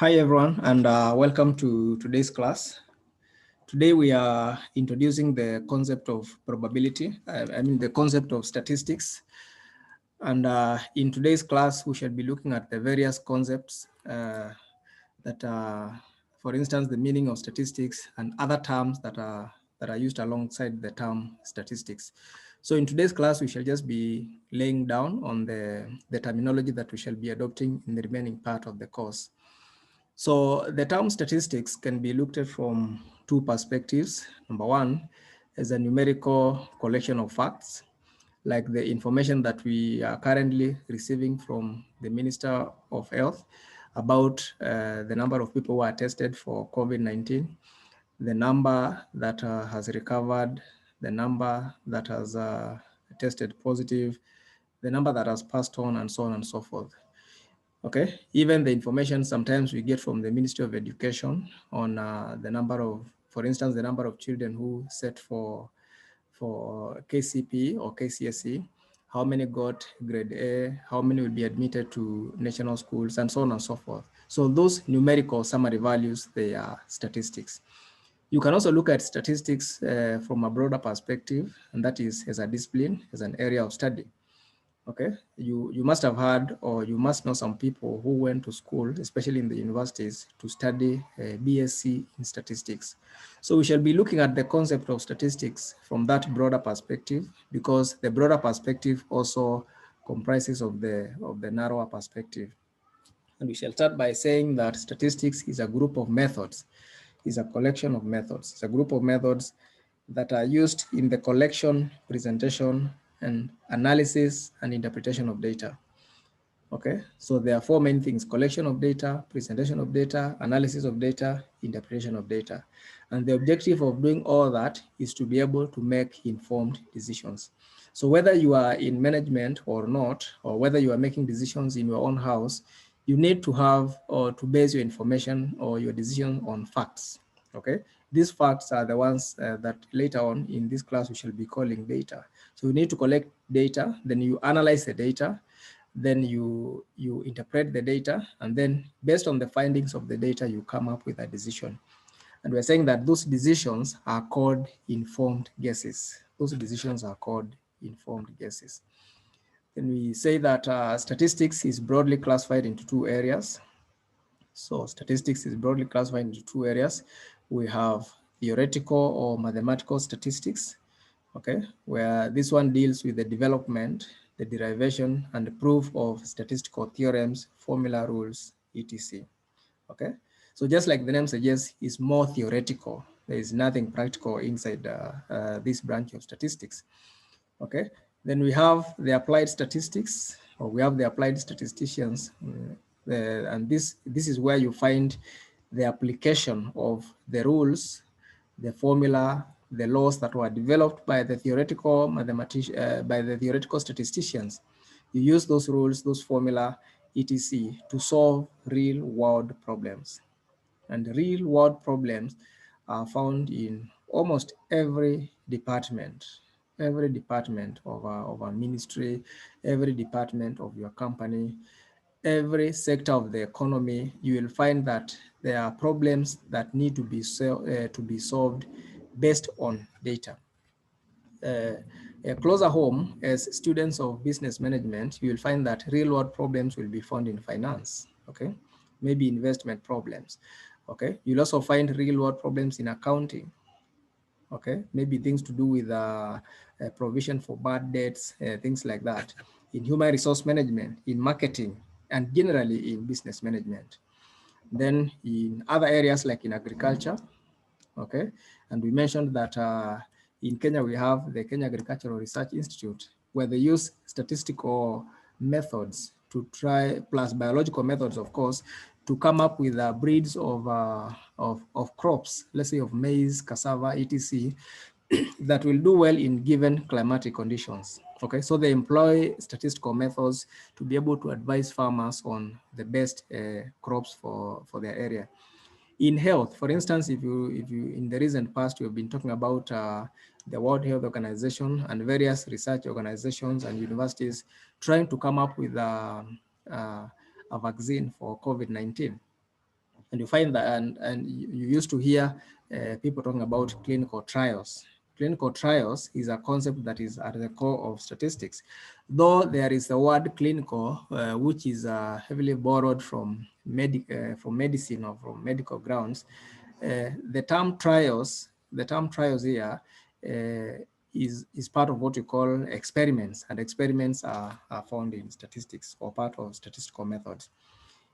Hi everyone, and welcome to today's class. Today we are introducing the concept of probability, the concept of statistics. And in today's class, we shall be looking at the various concepts that are, for instance, the meaning of statistics and other terms that are used alongside the term statistics. So in today's class, we shall just be laying down on the terminology that we shall be adopting in the remaining part of the course. So the term statistics can be looked at from two perspectives. Number one is a numerical collection of facts, like the information that we are currently receiving from the Minister of Health about the number of people who are tested for COVID-19, the number that has recovered, the number that has tested positive, the number that has passed on, and so on and so forth. Okay, even the information sometimes we get from the Ministry of Education on the number of, for instance, the number of children who set for KCPE or KCSE, how many got grade A, how many will be admitted to national schools, and so on and so forth. So those numerical summary values, they are statistics. You can also look at statistics from a broader perspective, and that is as a discipline, as an area of study. Okay, you must have heard, or you must know some people who went to school, especially in the universities, to study BSc in statistics. So we shall be looking at the concept of statistics from that broader perspective, because the broader perspective also comprises of the narrower perspective. And we shall start by saying that statistics is a group of methods, is a collection of methods. It's a group of methods that are used in the collection, presentation, and analysis and interpretation of data. Okay, so there are four main things: collection of data, presentation of data, analysis of data, interpretation of data. And the objective of doing all that is to be able to make informed decisions. So whether you are in management or not, or whether you are making decisions in your own house, you need to have or to base your information or your decision on facts. Okay, these facts are the ones that later on in this class we shall be calling data. So you need to collect data, then you analyze the data, then you interpret the data, and then based on the findings of the data, you come up with a decision. And we're saying that those decisions are called informed guesses. Those decisions are called informed guesses. Then we say that statistics is broadly classified into two areas. So statistics is broadly classified into two areas. We have theoretical or mathematical statistics, okay, where this one deals with the development, the derivation, and the proof of statistical theorems, formula, rules, etc. Okay, so just like the name suggests, it's more theoretical. There is nothing practical inside this branch of statistics. Okay, then we have the applied statistics, or we have the applied statisticians, and this is where you find the application of the rules, the formula, the laws that were developed by the theoretical by the theoretical statisticians. You use those rules, those formula, etc., to solve real world problems. And real world problems are found in almost every department of our ministry, every department of your company, every sector of the economy. You will find that there are problems that need to be solved based on data. Closer home, as students of business management, you will find that real world problems will be found in finance, okay? Maybe investment problems, okay? You'll also find real world problems in accounting, okay? Maybe things to do with provision for bad debts, things like that. In human resource management, in marketing, and generally in business management. Then in other areas like in agriculture, okay? And we mentioned that in Kenya, we have the Kenya Agricultural Research Institute, where they use statistical methods to try, plus biological methods, of course, to come up with breeds of crops, let's say of maize, cassava, etc., that will do well in given climatic conditions. Okay, so they employ statistical methods to be able to advise farmers on the best crops for their area. In health, for instance, if you in the recent past, we have been talking about the World Health Organization and various research organizations and universities trying to come up with a vaccine for COVID-19. And you find that, and you used to hear people talking about clinical trials. Clinical trials is a concept that is at the core of statistics, though there is the word clinical, which is heavily borrowed from medicine or from medical grounds. The term trials here is part of what we call experiments, and experiments are found in statistics or part of statistical methods.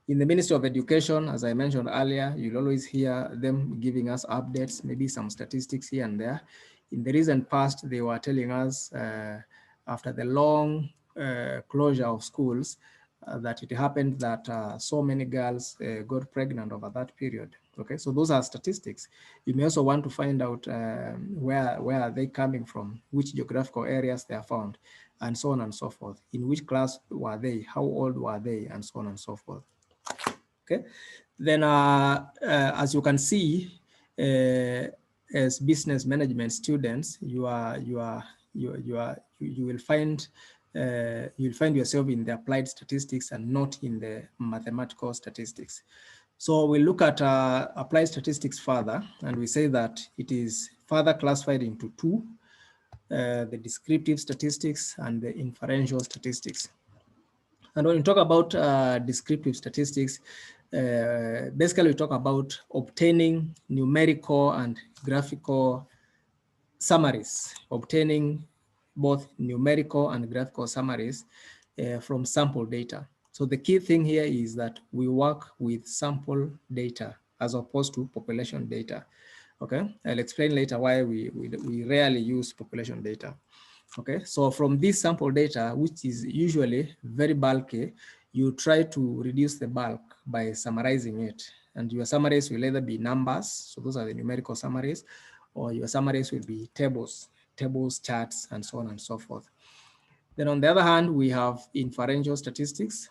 In the Ministry of Education, as I mentioned earlier, you'll always hear them giving us updates, maybe some statistics here and there. In the recent past, they were telling us after the long closure of schools that it happened that so many girls got pregnant over that period. Okay, so those are statistics. You may also want to find out where are they coming from, which geographical areas they are found, and so on and so forth. In which class were they? How old were they? And so on and so forth. Okay, then as you can see, as business management students, you will find you'll find yourself in the applied statistics and not in the mathematical statistics. So we look at applied statistics further, and we say that it is further classified into two: the descriptive statistics and the inferential statistics. And when we talk about descriptive statistics, basically we talk about obtaining numerical and graphical summaries, obtaining both numerical and graphical summaries from sample data. So the key thing here is that we work with sample data as opposed to population data. Okay, I'll explain later why we rarely use population data. Okay, so from this sample data, which is usually very bulky, you try to reduce the bulk by summarizing it. And your summaries will either be numbers, so those are the numerical summaries, or your summaries will be tables, charts, and so on and so forth. Then on the other hand, we have inferential statistics,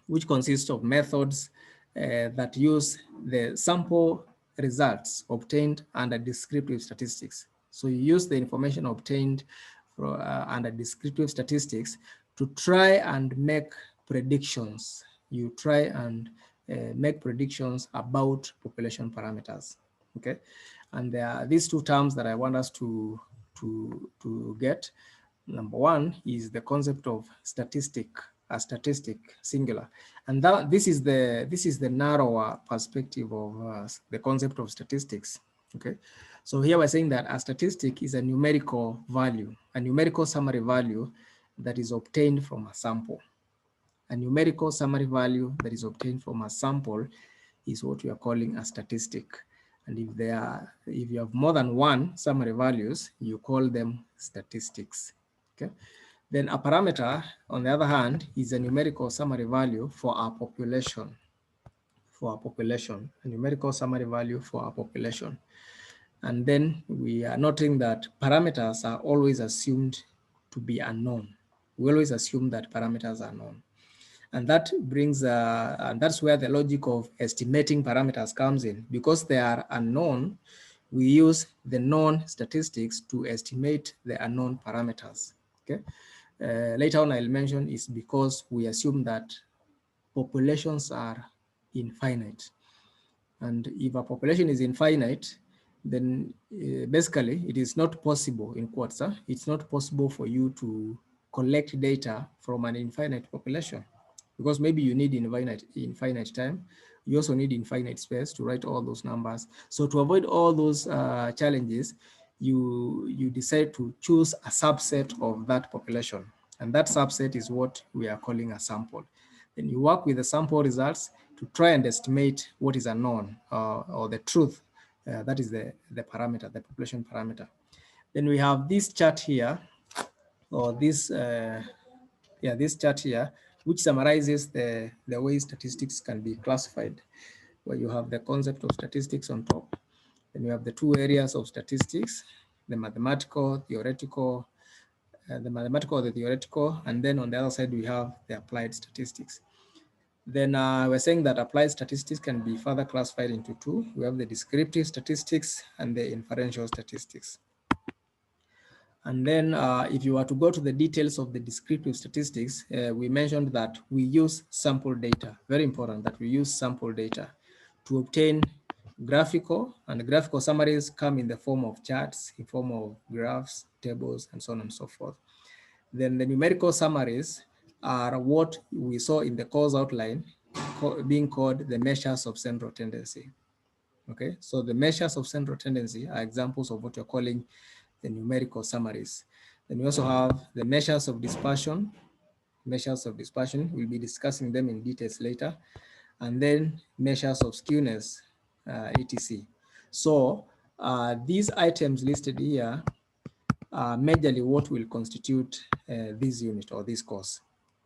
which consists of methods that use the sample results obtained under descriptive statistics. So you use the information obtained under descriptive statistics to try and make predictions. You try and make predictions about population parameters. Okay, and there are these two terms that I want us to get. Number one is the concept of statistic, a statistic singular, and that this is the narrower perspective of the concept of statistics. Okay, so here we're saying that a statistic is a numerical value, a numerical summary value that is obtained from a sample. A numerical summary value that is obtained from a sample is what we are calling a statistic. And if you have more than one summary values, you call them statistics. Okay. Then a parameter, on the other hand, is a numerical summary value for our population. A numerical summary value for our population. And then we are noting that parameters are always assumed to be unknown. We always assume that parameters are known. And that brings, and that's where the logic of estimating parameters comes in. Because they are unknown, we use the known statistics to estimate the unknown parameters. Okay. Later on, I'll mention is because we assume that populations are infinite. And if a population is infinite, then basically it is not possible, in quotes, it's not possible for you to collect data from an infinite population, because maybe you need infinite time. You also need infinite space to write all those numbers. So to avoid all those challenges, you decide to choose a subset of that population. And that subset is what we are calling a sample. Then you work with the sample results to try and estimate what is unknown or the truth. That is the parameter, the population parameter. Then we have this chart here, or this chart here, which summarizes the way statistics can be classified, where you have the concept of statistics on top. Then you have the two areas of statistics, the mathematical, theoretical, the theoretical, and then on the other side, we have the applied statistics. Then we're saying that applied statistics can be further classified into two. We have the descriptive statistics and the inferential statistics. And then if you were to go to the details of the descriptive statistics, we mentioned that we use sample data. Very important that we use sample data to obtain graphical, and graphical summaries come in the form of charts, in form of graphs, tables, and so on and so forth. Then the numerical summaries are what we saw in the course outline being called the measures of central tendency. Okay, so the measures of central tendency are examples of what you're calling the numerical summaries. Then we also have the measures of dispersion. Measures of dispersion, we'll be discussing them in details later. And then measures of skewness, etc. So these items listed here are majorly what will constitute this unit or this course.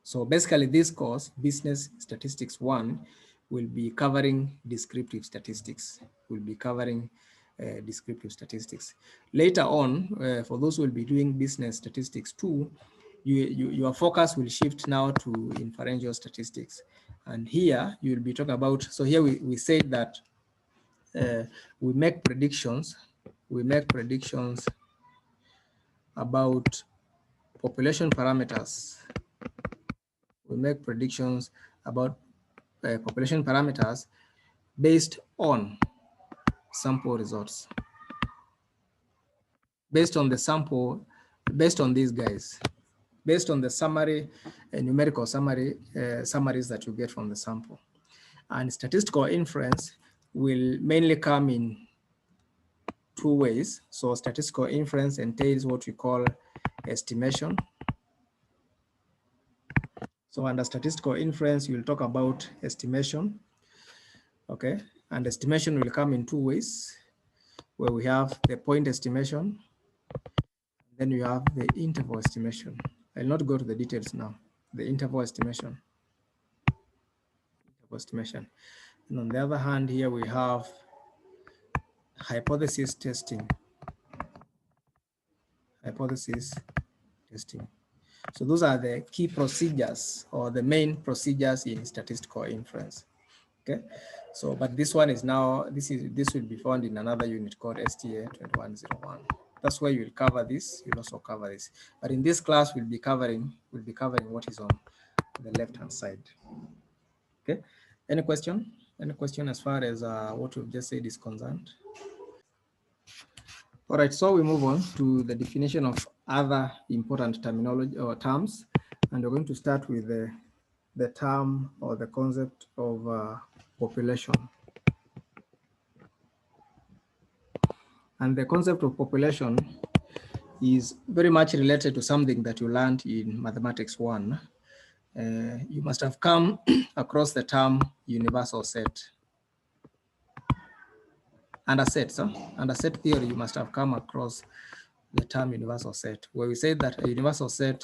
So basically this course, Business Statistics 1, will be covering descriptive statistics. We'll be covering descriptive statistics. Later on, for those who will be doing Business Statistics 2, your focus will shift now to inferential statistics. And here you will be talking about, so here we said that we make predictions about population parameters. We make predictions about population parameters based on sample results. Based on the sample, based on these guys, based on the summary, numerical summary, summaries that you get from the sample. And statistical inference will mainly come in two ways. So statistical inference entails what we call estimation. So under statistical inference, you'll talk about estimation, okay? And estimation will come in two ways, where we have the point estimation, then you have the interval estimation. I'll not go to the details now. The interval estimation. And on the other hand, here we have hypothesis testing. Hypothesis testing. So those are the key procedures or the main procedures in statistical inference. Okay, so but this one is now, this will be found in another unit called STA 2101. That's where you will cover this. You'll also cover this. But in this class, we'll be covering what is on the left-hand side. Okay. Any question? Any question as far as what we've just said is concerned? All right, so we move on to the definition of other important terminology or terms, and we're going to start with the term or the concept of population. And the concept of population is very much related to something that you learned in Mathematics 1. You must have come across the term universal set. Under set theory, you must have come across the term universal set, where we say that a universal set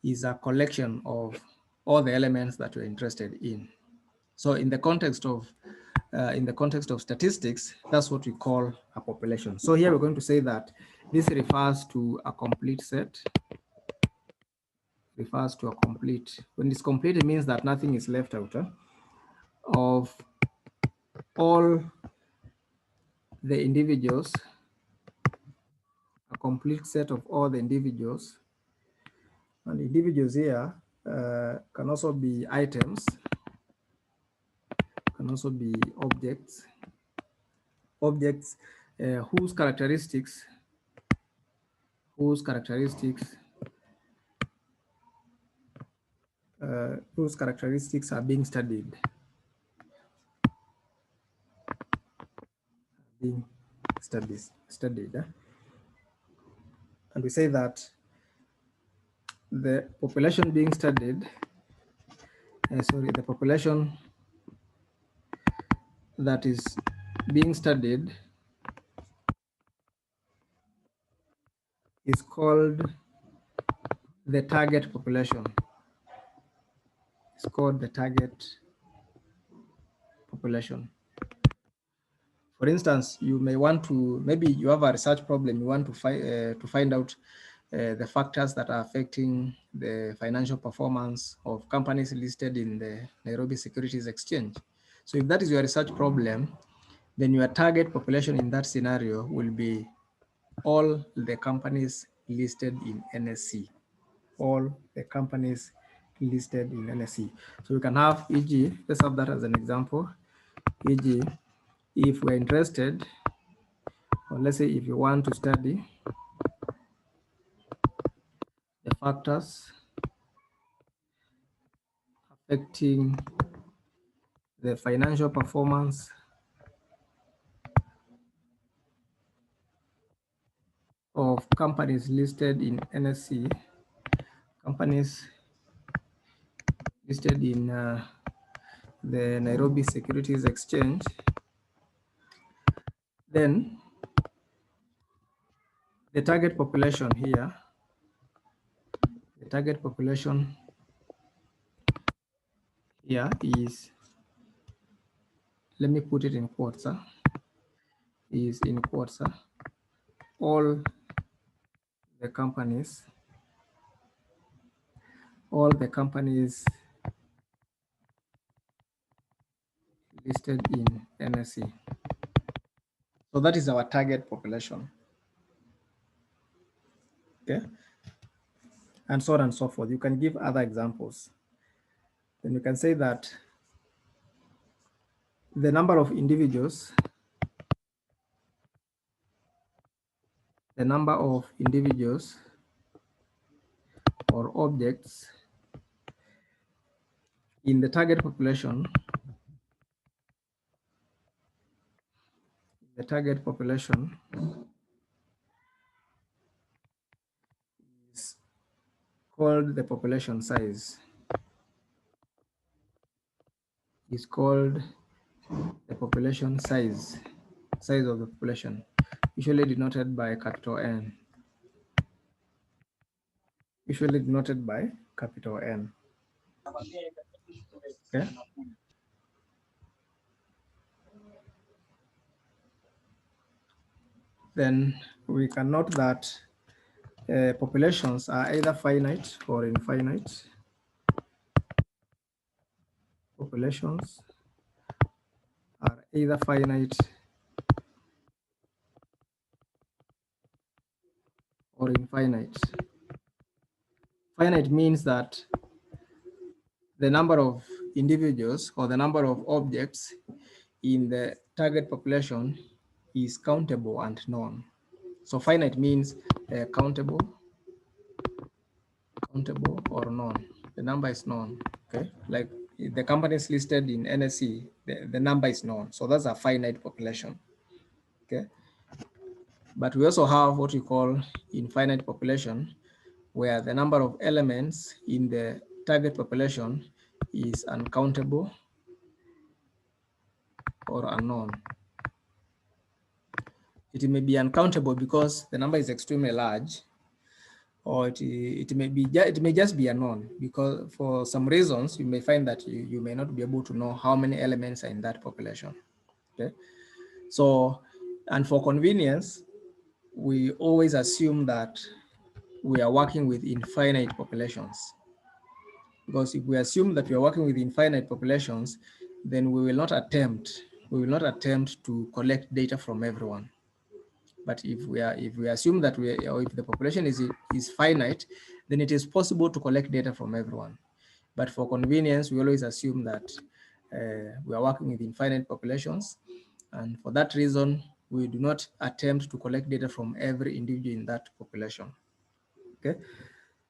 is a collection of all the elements that we're interested in. So in the context of statistics, that's what we call a population. So here we're going to say that this refers to a complete set. Refers to a complete. When it's complete, it means that nothing is left out of all the individuals. A complete set of all the individuals. And individuals here can also be items, can also be objects, whose characteristics are being studied. And we say that the population being studied, the population that is being studied is called the target population. It's called the target population. For instance, you may want to, maybe you have a research problem, you want to find out the factors that are affecting the financial performance of companies listed in the Nairobi Securities Exchange. So if that is your research problem, then your target population in that scenario will be all the companies listed in NSE. All the companies listed in NSE. So we can have, e.g., let's have that as an example. e.g., if we're interested, or let's say if you want to study the factors affecting the financial performance of companies listed in NSE, companies listed in the Nairobi Securities Exchange, then the target population here, the target population here is, let me put it in quotes, is in quotes, all the companies listed in NSE. So that is our target population. Okay, and so on and so forth. You can give other examples. Then you can say that the number of individuals, or objects in the target population, is called the population size. Is called the population size of the population, usually denoted by capital N. Usually denoted by capital N. Okay. Then we can note that populations are either finite or infinite. Populations are either finite or infinite. Finite means that the number of individuals or the number of objects in the target population is countable and known. So finite means countable or known. The number is known, okay? Like the companies listed in NSE, the number is known. So that's a finite population, okay? But we also have what we call infinite population, where the number of elements in the target population is uncountable or unknown. It may be uncountable because the number is extremely large, or it may just be unknown because for some reasons you may find that you may not be able to know how many elements are in that population. Okay, so, and for convenience, we always assume that we are working with infinite populations, because if we assume that we are working with infinite populations, then we will not attempt to collect data from everyone. But if we assume that if the population is finite, then it is possible to collect data from everyone. But for convenience, we always assume that we are working with infinite populations, and for that reason, we do not attempt to collect data from every individual in that population. Okay,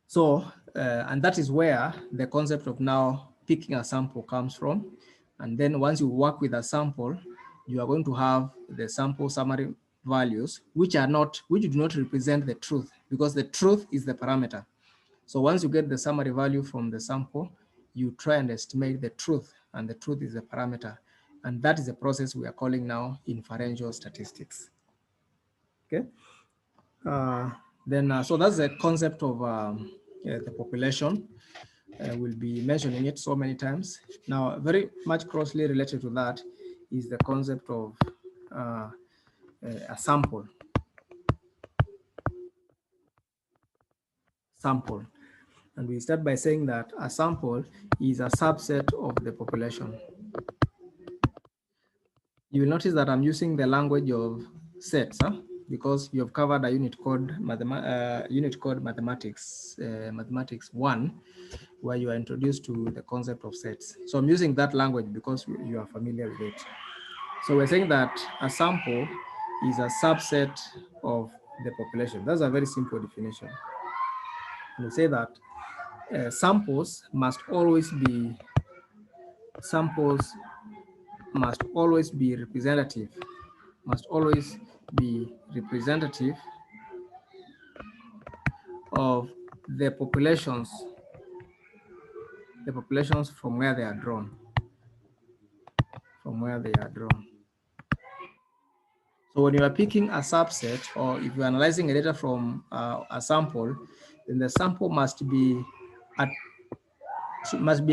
so and that is where the concept of now picking a sample comes from. And then once you work with a sample, you are going to have the sample summary values, which do not represent the truth, because the truth is the parameter. So once you get the summary value from the sample, you try and estimate the truth, and the truth is the parameter. And that is the process we are calling now inferential statistics. Okay. So that's the concept of the population. We'll be mentioning it so many times. Now, very much closely related to that is the concept of a sample. And we start by saying that a sample is a subset of the population. You will notice that I'm using the language of sets. because you have covered a unit called mathematics, mathematics 1, where you are introduced to the concept of sets. So I'm using that language because you are familiar with it. So we're saying that a sample is a subset of the population. That's a very simple definition. We say that samples must always be representative, must always be representative of the populations from where they are drawn, So when you are picking a subset, or if you're analyzing a data from a sample, then the sample must be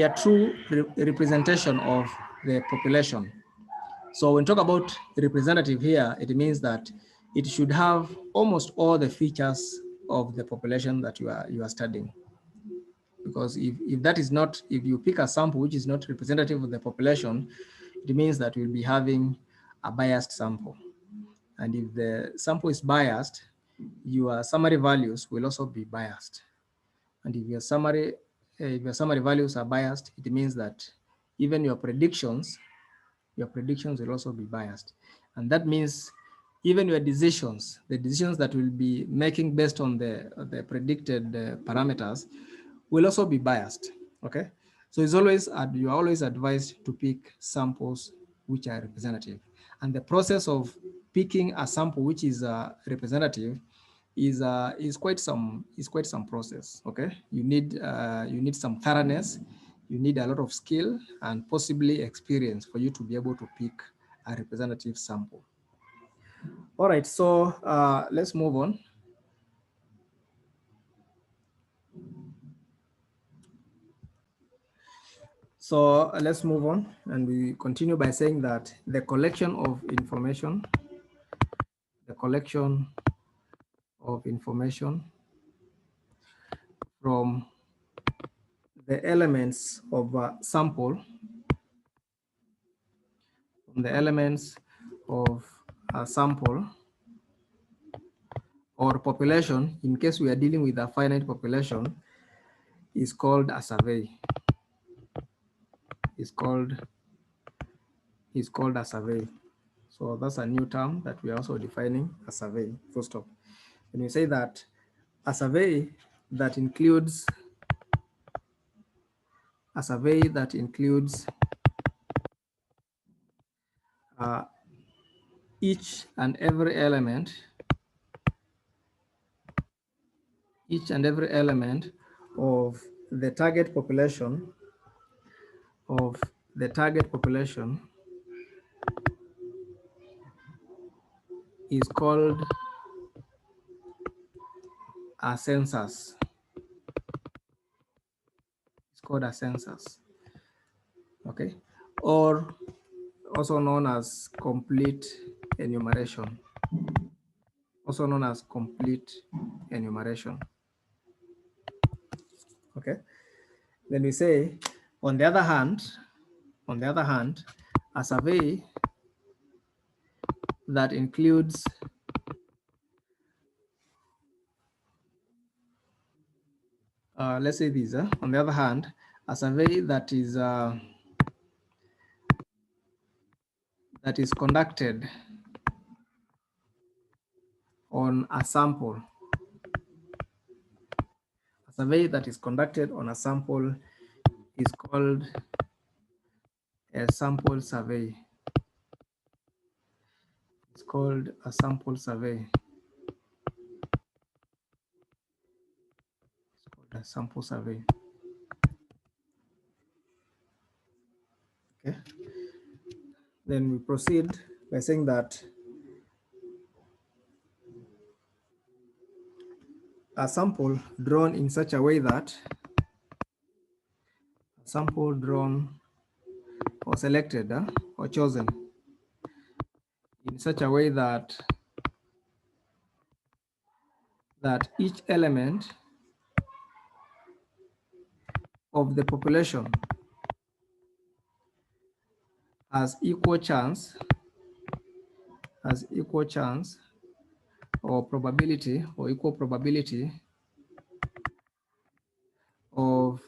a true representation of the population. So when we talk about representative here, it means that it should have almost all the features of the population that you are studying. Because if that is not, if you pick a sample which is not representative of the population, it means that we'll be having a biased sample. And if the sample is biased, your summary values will also be biased. And if your summary values are biased, it means that even your predictions will also be biased. And that means even your decisions, the decisions that will be making based on the predicted parameters will also be biased, okay? So it's always, you are always advised to pick samples which are representative. And the process of picking a sample which is representative is quite some process, okay? You need some thoroughness, you need a lot of skill and possibly experience for you to be able to pick a representative sample. All right, so let's move on. So let's move on, and we continue by saying that the collection of information from the elements of a sample, or population, in case we are dealing with a finite population, is called a survey. Is called a survey. So that's a new term that we are also defining, a survey, full stop. And we say that a survey that includes each and every element of the target population is called a census. It's called a census, okay? Or also known as complete enumeration. Okay. Then we say, on the other hand, a survey that includes let's say this, on the other hand, a survey that is conducted on a sample. A survey that is conducted on a sample is called a sample survey. It's called a sample survey. A sample survey. Okay. Then we proceed by saying that a sample drawn in such a way that or selected or chosen in such a way that each element of the population has equal chance or probability or equal probability of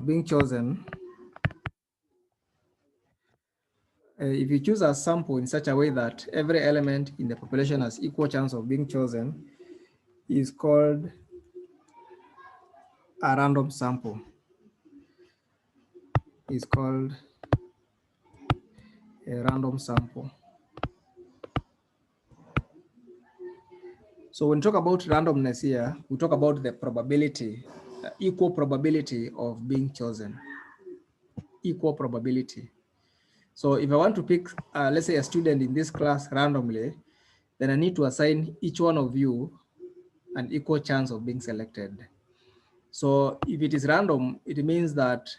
being chosen if you choose a sample in such a way that every element in the population has equal chance of being chosen, is called a random sample. Is called a random sample. So when we talk about randomness here, we talk about the probability, equal probability of being chosen. Equal probability. So if I want to pick, let's say, a student in this class randomly, then I need to assign each one of you an equal chance of being selected. So if it is random, it means that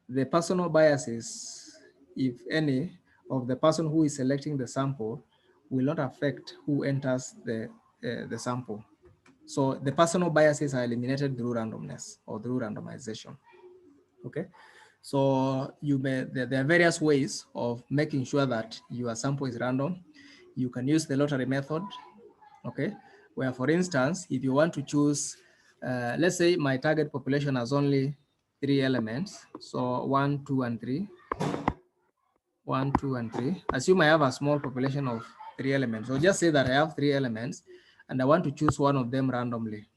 the personal biases, if any, of the person who is selecting the sample will not affect who enters the sample. So the personal biases are eliminated through randomness or through randomization. Okay. So there are various ways of making sure that your sample is random. You can use the lottery method, okay, where, for instance, if you want to choose, let's say my target population has only 3 elements, so 1, 2, and 3. 1, 2, and 3. Assume I have a small population of 3 elements. So just say that I have 3 elements and I want to choose one of them randomly.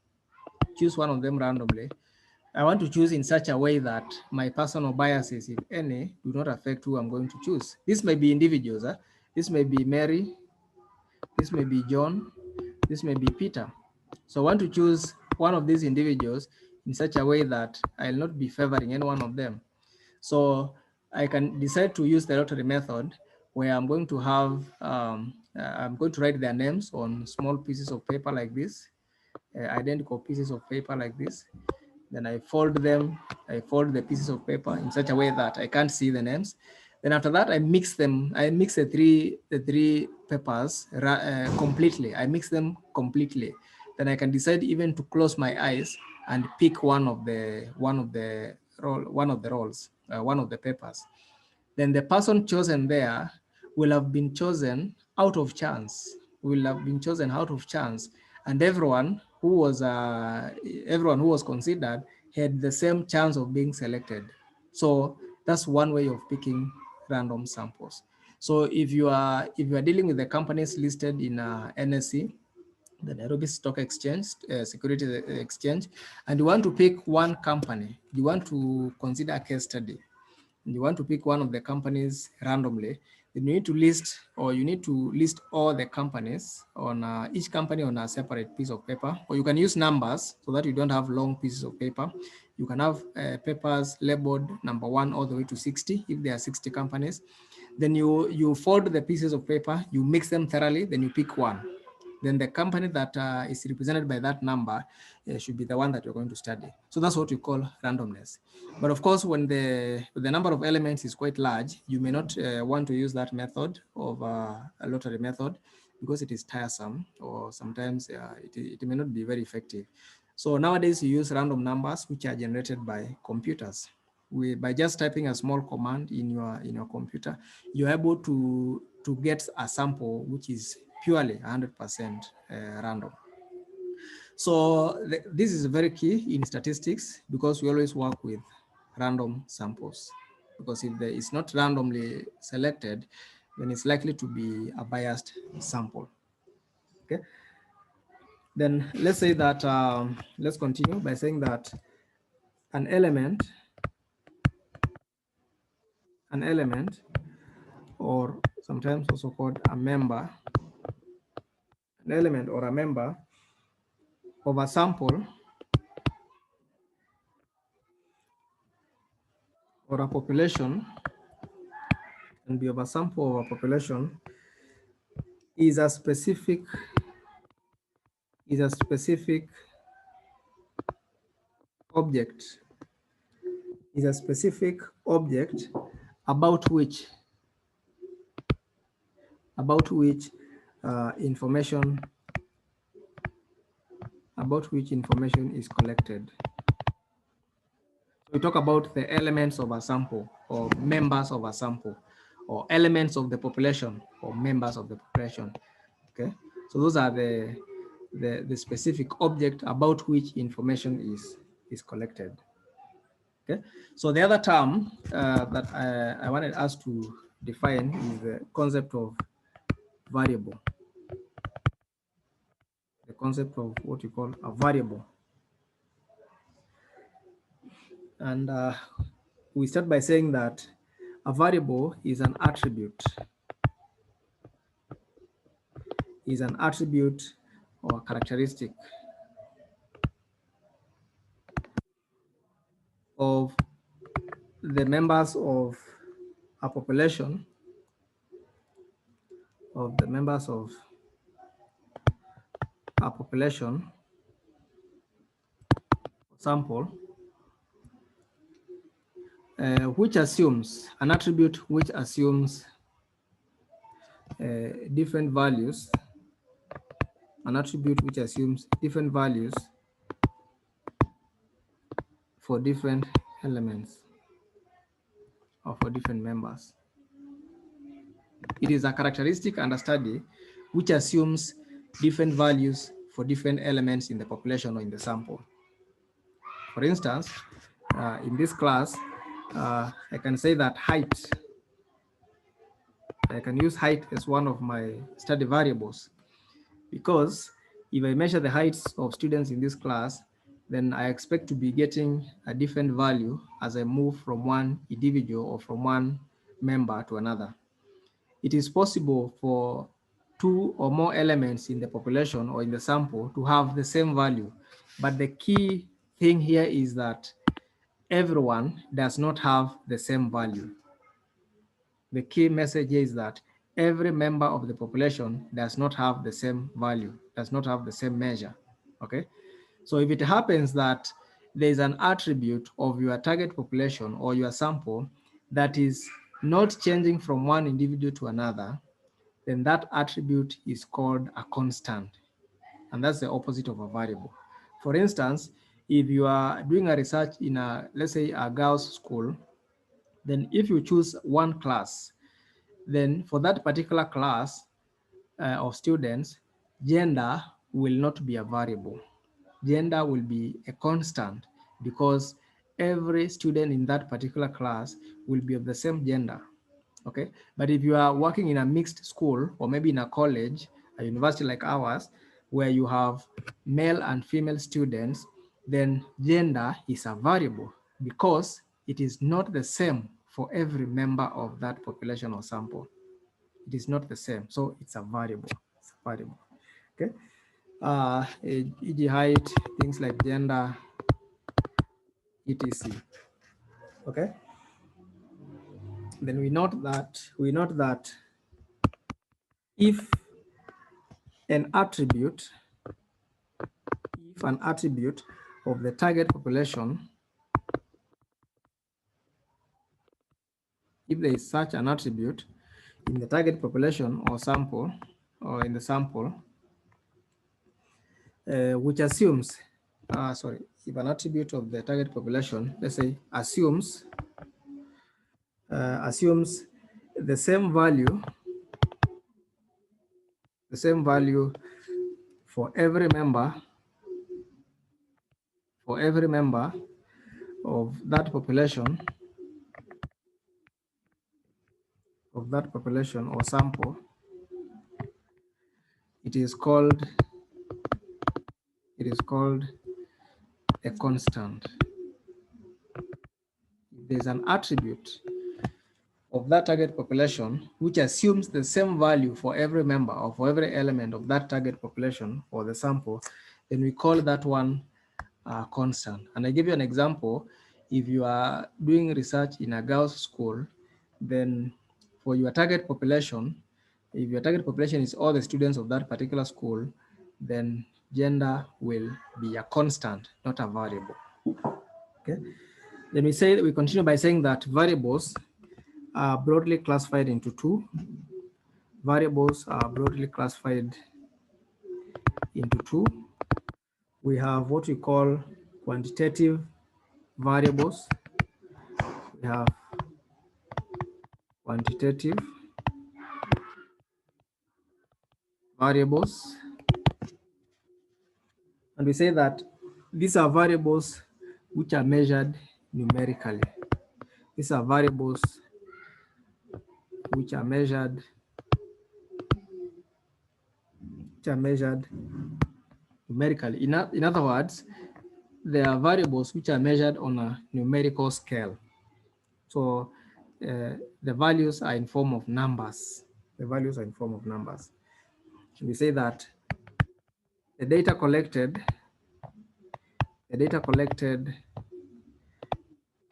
Choose one of them randomly. I want to choose in such a way that my personal biases, if any, do not affect who I'm going to choose. This may be individuals. This may be Mary. This may be John. This may be Peter. So I want to choose one of these individuals in such a way that I'll not be favoring any one of them. So I can decide to use the lottery method where I'm going to have, I'm going to write their names on small pieces of paper like this, identical pieces of paper like this. Then I fold them, I fold the pieces of paper in such a way that I can't see the names. Then after that, I mix them. I mix the three papers completely. I mix them completely. Then I can decide even to close my eyes and pick one of the rolls, one of the papers. Then the person chosen there will have been chosen out of chance. Will have been chosen out of chance, and everyone who was considered had the same chance of being selected. So that's one way of picking random samples. So if you are dealing with the companies listed in NSE, the Nairobi Stock Exchange, Security Exchange, and you want to pick one company, you want to consider a case study, and you want to pick one of the companies randomly, then you need to list all the companies on each company on a separate piece of paper, or you can use numbers so that you don't have long pieces of paper. You can have papers labeled number 1 all the way to 60 if there are 60 companies. Then you fold the pieces of paper, you mix them thoroughly, then you pick one. Then the company that is represented by that number should be the one that you're going to study. So that's what we call randomness. But of course, when the number of elements is quite large, you may not want to use that method of a lottery method because it is tiresome, or sometimes it may not be very effective. So nowadays you use random numbers which are generated by computers. By just typing a small command in your computer, you're able to get a sample which is purely 100% random. So this is very key in statistics because we always work with random samples, because if it's not randomly selected, then it's likely to be a biased sample. Okay. Then let's say that, let's continue by saying that an element, or sometimes also called a member, an element or a member of a sample or a population, can be of a sample of a population, is a specific object, about which information is collected. So we talk about the elements of a sample or members of a sample, or elements of the population or members of the population. Okay, so those are the specific object about which information is collected. Okay, so the other term that I wanted us to define is the concept of variable. The concept of what you call a variable. And we start by saying that a variable is an attribute, or characteristic of the members of a population, sample, which assumes an attribute which assumes different values, for different elements or for different members. It is a characteristic and a study which assumes different values for different elements in the population or in the sample. For instance, in this class, I can say that height, I can use height as one of my study variables, because if I measure the heights of students in this class, then I expect to be getting a different value as I move from one individual or from one member to another. It is possible for two or more elements in the population or in the sample to have the same value, but the key thing here is that everyone does not have the same value. The key message is that every member of the population does not have the same value, does not have the same measure, okay? So if it happens that there's an attribute of your target population or your sample that is not changing from one individual to another, then that attribute is called a constant. And that's the opposite of a variable. For instance, if you are doing a research in a, let's say a girls' school, then if you choose one class, then for that particular class of students, gender will not be a variable. Gender will be a constant because every student in that particular class will be of the same gender. Okay, but if you are working in a mixed school or maybe in a college, a university like ours, where you have male and female students, then gender is a variable because it is not the same for every member of that population or sample. It is not the same, so it's a variable. It's a variable. Okay, e.g. height, things like gender, etc. Okay, then we note that if an attribute of the target population, if there is such an attribute in the target population or sample, or in the sample, which assumes, if an attribute of the target population, let's say, assumes the same value for every member of that population or sample, it is called a constant. If there's an attribute of that target population which assumes the same value for every member or for every element of that target population or the sample, then we call that one constant. And I give you an example. If you are doing research in a girls' school, then for your target population, if your target population is all the students of that particular school, then gender will be a constant, not a variable. Okay. Then we continue by saying that variables are broadly classified into two. Variables are broadly classified into two. We have what we call quantitative variables. We have quantitative variables, and we say that these are variables which are measured numerically. These are variables which are measured numerically. In other words, there are variables which are measured on a numerical scale. So the values are in form of numbers. The values are in form of numbers. We say that the data collected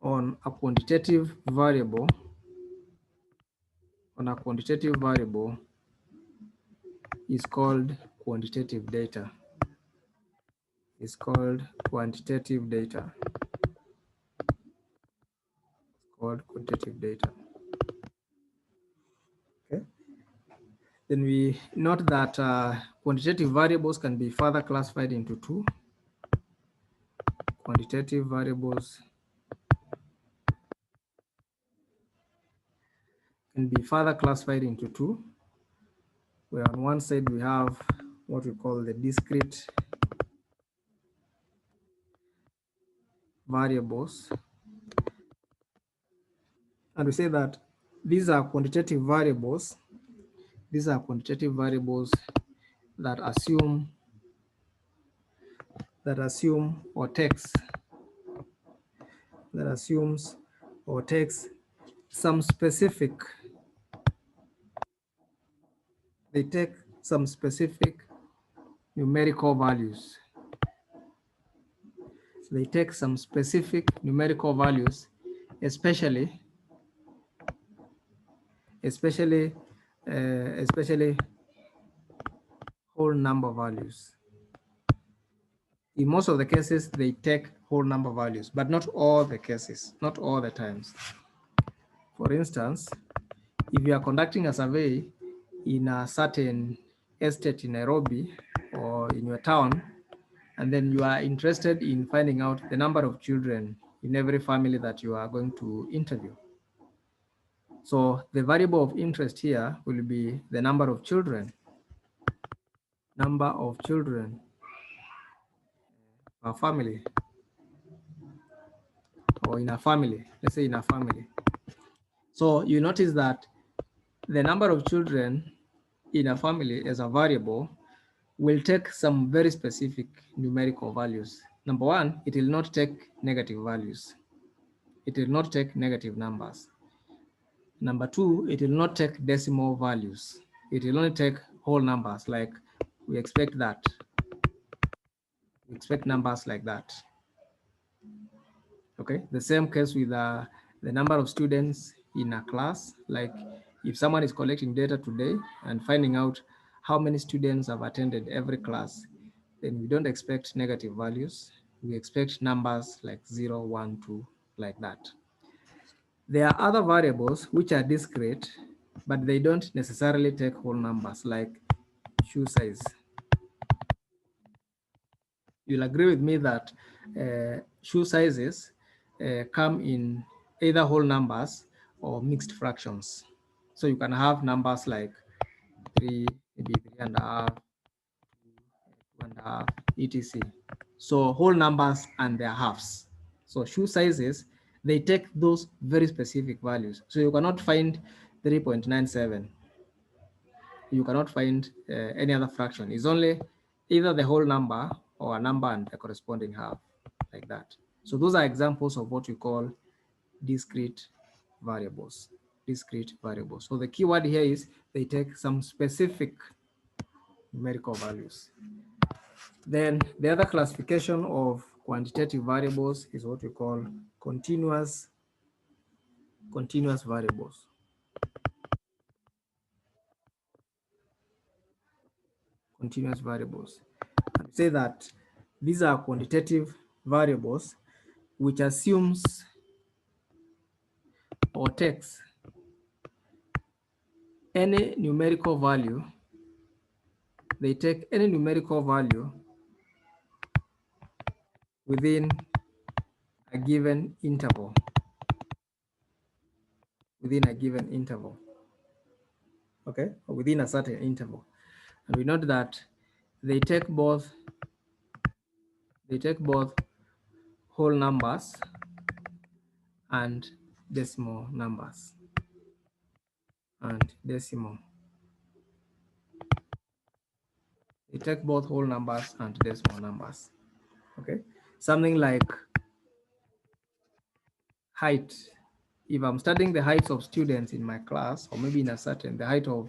on a quantitative variable is called quantitative data. Is called quantitative data. It's called quantitative data. Okay. Then we note that quantitative variables can be further classified into two. Quantitative variables can be further classified into two, where on one side we have what we call the discrete variables. And we say that these are quantitative variables. These are quantitative variables that assume or takes some specific numerical values. So they take some specific numerical values, especially whole number values. In most of the cases, they take whole number values, but not all the cases, not all the times. For instance, if you are conducting a survey in a certain estate in Nairobi or in your town, and then you are interested in finding out the number of children in every family that you are going to interview. So the variable of interest here will be the number of children per family, or in a family, let's say in a family. So you notice that the number of children in a family as a variable will take some very specific numerical values. Number one, it will not take negative values. It will not take negative numbers. Number two, it will not take decimal values. It will only take whole numbers, like we expect that. We expect numbers like that. Okay, the same case with the number of students in a class. Like if someone is collecting data today and finding out how many students have attended every class, then we don't expect negative values. We expect numbers like 0, 1, 2, like that. There are other variables which are discrete, but they don't necessarily take whole numbers, like shoe size. You'll agree with me that shoe sizes come in either whole numbers or mixed fractions. So you can have numbers like 3, maybe 3.5, 2.5, etc. So whole numbers and their halves. So shoe sizes, they take those very specific values. So you cannot find 3.97. You cannot find any other fraction. It's only either the whole number or a number and the corresponding half, like that. So those are examples of what we call discrete variables. Discrete variables. So the key word here is they take some specific numerical values. Then the other classification of quantitative variables is what we call continuous variables. Continuous variables. And say that these are quantitative variables which assumes or takes any numerical value. They take any numerical value within a given interval. Within a given interval. Okay, or within a certain interval. And we note that they take both whole numbers and decimal numbers and decimal. They take both whole numbers and decimal numbers. Okay, something like height. If I'm studying the heights of students in my class, or maybe in a certain, the height of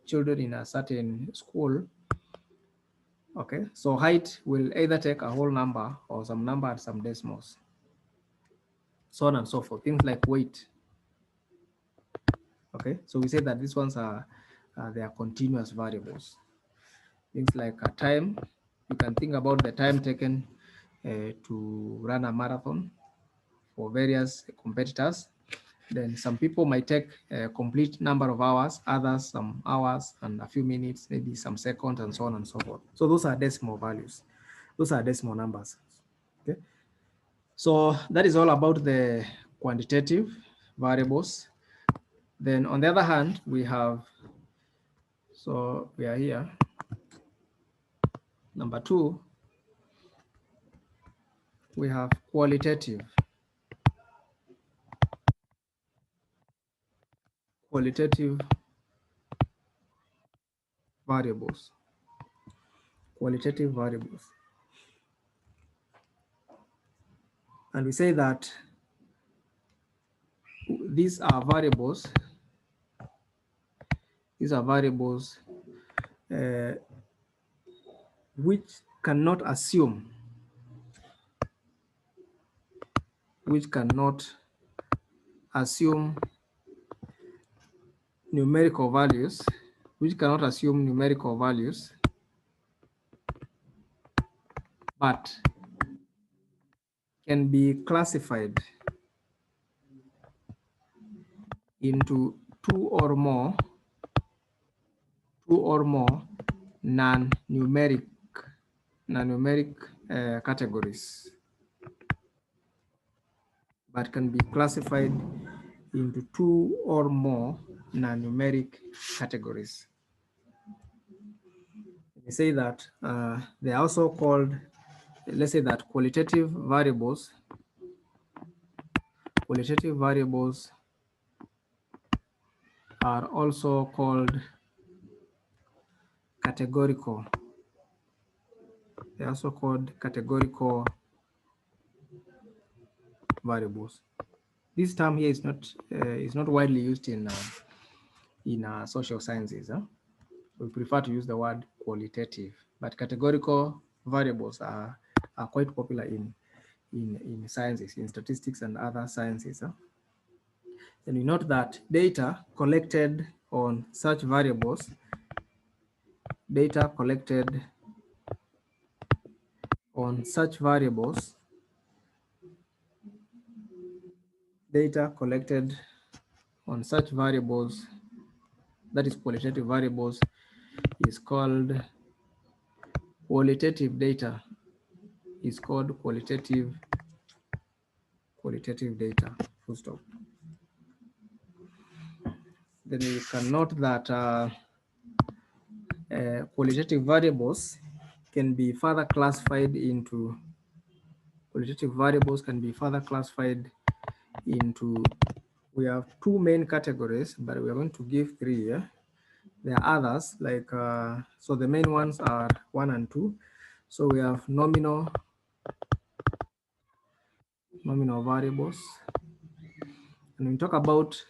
children in a certain school, okay, so height will either take a whole number or some number and some decimals, so on and so forth. Things like weight. Okay, so we say that these ones are they are continuous variables. Things like a time, you can think about the time taken to run a marathon for various competitors. Then some people might take a complete number of hours, others some hours and a few minutes, maybe some seconds, and so on and so forth. So those are decimal values. Those are decimal numbers. Okay. So that is all about the quantitative variables. Then on the other hand, we have, so we are here. Number 2, we have qualitative variables. Qualitative variables. And we say that these are variables. These are variables which cannot assume numerical values, but can be classified into two or more non-numeric categories, but can be classified into two or more non-numeric categories. We say that they are also called, let's say that qualitative variables are also called categorical. They are also called categorical variables. This term here is not widely used in social sciences. We prefer to use the word qualitative, but categorical variables are quite popular in sciences, in statistics and other sciences. And we note that data collected on such variables, that is qualitative variables, is called qualitative data. Is called qualitative data. Full stop. Then we can note that qualitative variables can be further classified into we have two main categories, but we are going to give three here. There are others like so the main ones are 1 and 2. So we have nominal variables. And when we talk about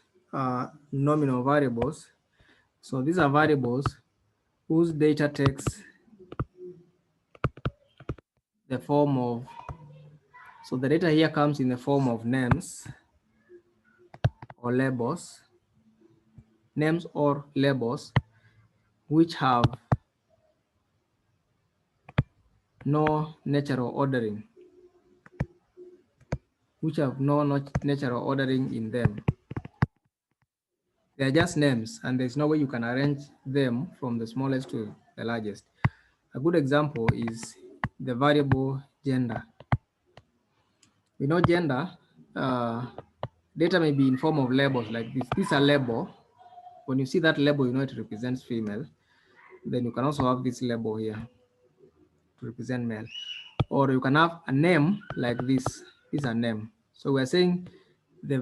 nominal variables, so these are variables whose data takes the form of, so the data here comes in the form of names or labels, which have no natural ordering, in them. They are just names, and there's no way you can arrange them from the smallest to the largest. A good example is the variable gender. We know gender, data may be in form of labels like this. This is a label. When you see that label, you know it represents female. Then you can also have this label here to represent male. Or you can have a name like this. This is a name. So we're saying the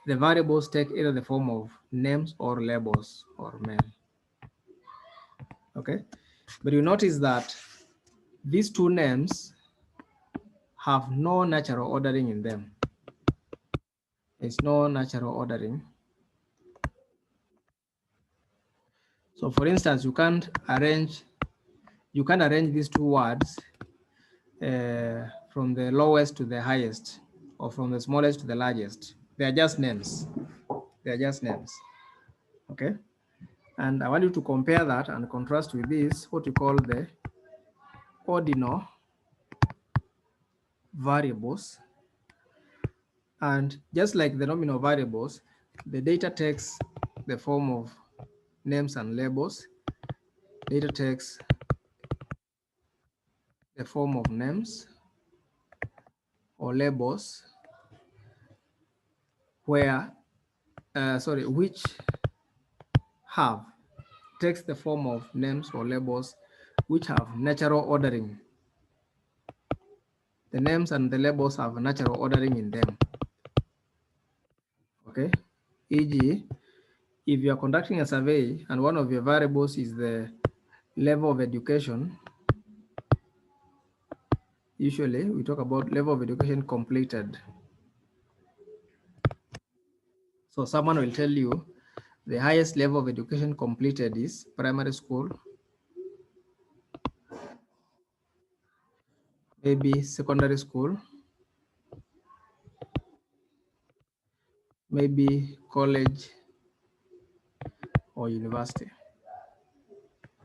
variables take either the form of names or labels or male. Okay, but you notice that these two names have no natural ordering in them. There's no natural ordering. So for instance, you can't arrange these two words from the lowest to the highest, or from the smallest to the largest. They are just names. They are just names. Okay. And I want you to compare that and contrast with this, what we call the ordinal variables. And just like the nominal variables, the data takes the form of names and labels. Data takes the form of names or labels where, which have takes the form of names or labels which have natural ordering. The names and the labels have natural ordering in them. Okay, e.g., if you are conducting a survey and one of your variables is the level of education, usually we talk about level of education completed. So someone will tell you the highest level of education completed is primary school, maybe secondary school, maybe college or university.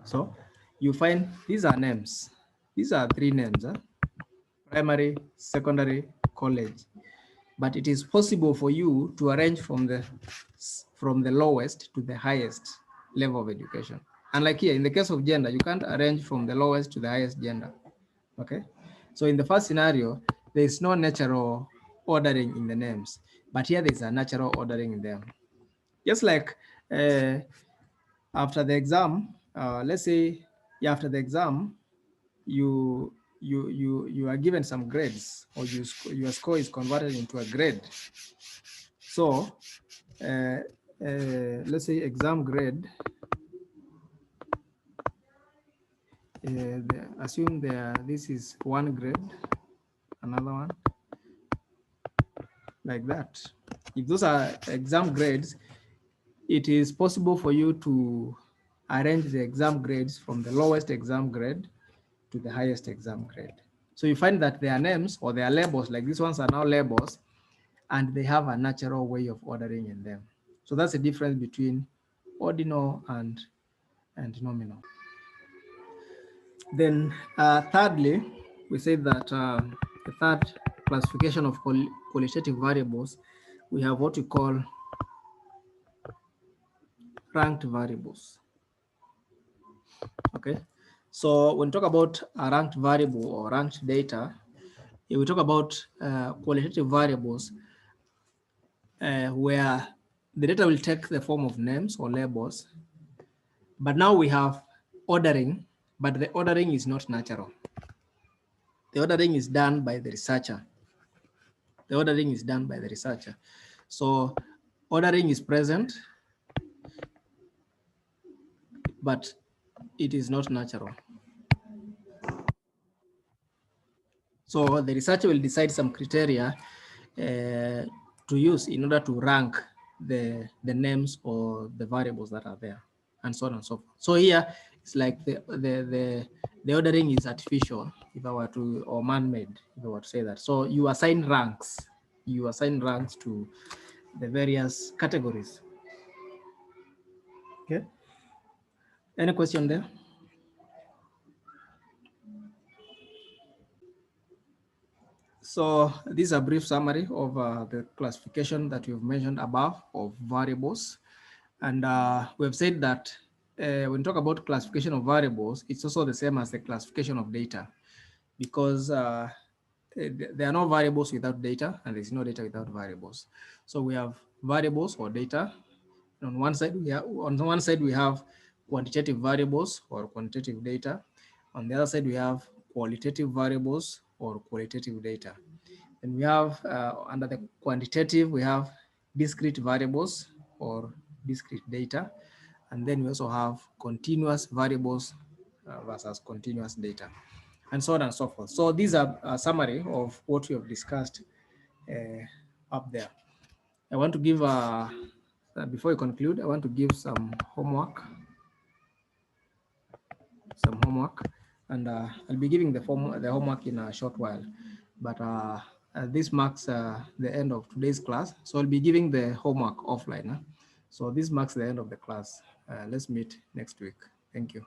So you find these are names. These are three names: primary, secondary, college. But it is possible for you to arrange from the lowest to the highest level of education. And like here, in the case of gender, you can't arrange from the lowest to the highest gender. Okay. So in the first scenario, there is no natural ordering in the names, but here there's a natural ordering in them. Just like after the exam, let's say after the exam, you are given some grades, or your score is converted into a grade. So let's say exam grade, assume this is one grade, another one, like that. If those are exam grades, it is possible for you to arrange the exam grades from the lowest exam grade to the highest exam grade. So you find that their names or their labels, like these ones are now labels, and they have a natural way of ordering in them. So that's the difference between ordinal and nominal. Then thirdly, we say that the third classification of qualitative variables, we have what we call ranked variables. Okay, so when we talk about a ranked variable or ranked data, we talk about qualitative variables where the data will take the form of names or labels, but now we have ordering, but the ordering is not natural. The ordering is done by the researcher. The ordering is done by the researcher. So ordering is present, but it is not natural. So the researcher will decide some criteria to use in order to rank the names or the variables that are there, and so on and so forth. So here it's like the ordering is artificial, if I were to, or man-made, if I were to say that. So you assign ranks. You assign ranks to the various categories. Okay. Any question there? So this is a brief summary of the classification that you've mentioned above of variables. And we've said that when we talk about classification of variables, it's also the same as the classification of data, because there are no variables without data, and there's no data without variables. So we have variables or data. On one side we have quantitative variables or quantitative data. On the other side, we have qualitative variables or qualitative data. And we have under the quantitative, we have discrete variables or discrete data. And then we also have continuous variables versus continuous data, and so on and so forth. So these are a summary of what we have discussed up there. I want to give, before we conclude, I want to give some homework, and I'll be giving the homework in a short while. But this marks the end of today's class. So I'll be giving the homework offline. So this marks the end of the class. Let's meet next week. Thank you.